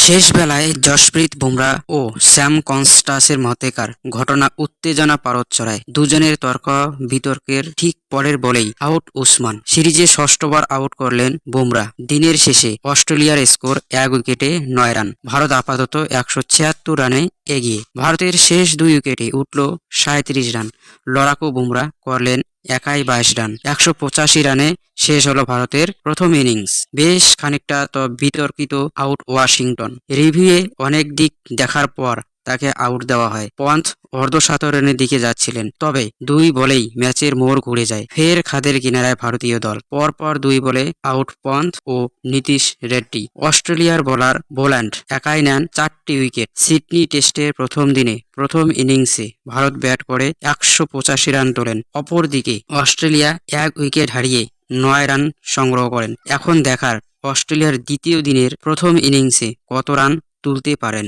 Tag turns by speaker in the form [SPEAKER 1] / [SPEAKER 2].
[SPEAKER 1] শেষ বেলায় জশপ্রীত বুমরা ও স্যাম কনস্টাসের মধ্যেকার ঘটনা উত্তেজনা পারদ চড়ায়। দুজনের তর্ক বিতর্কের ঠিক পরের বলেই আউট উসমান। সিরিজে ষষ্ঠবার আউট করলেন বুমরা। দিনের শেষে অস্ট্রেলিয়ার স্কোর 1 উইকেটে 9 রান। ভারত আপাতত 176 রানে এগিয়ে। ভারতের শেষ 2 উইকেটে উঠল 37 রান। লড়াকু বুমরা করলেন একাই 22 রান। 185 রানে শেষ হলো ভারতের প্রথম ইনিংস। বেশ খানিকটা তো বিতর্কিত আউট ওয়াশিংটন। রিভিউয়ে অনেক দিক দেখার পর তাকে আউট দেওয়া হয়। পন্থ অর্ধশতরানের দিকে যাচ্ছিলেন, তবে 2 বলেই ম্যাচের মোড় ঘুরে যায়। ফের খাদের কিনারায় ভারতীয় দল। পরপর 2 বলে আউট পন্থ ও নীতিশ রেড্ডি। অস্ট্রেলিয়ার বোলার বোল্যান্ড একাই নেন 4টি উইকেট। সিডনি টেস্টের প্রথম দিনে প্রথম ইনিংসে ভারত ব্যাট করে 185 রান তোলেন। অপরদিকে অস্ট্রেলিয়া 1 উইকেট হারিয়ে 9 রান সংগ্রহ করেন। এখন দেখার অস্ট্রেলিয়ার দ্বিতীয় দিনের প্রথম ইনিংসে কত রান তুলতে পারেন।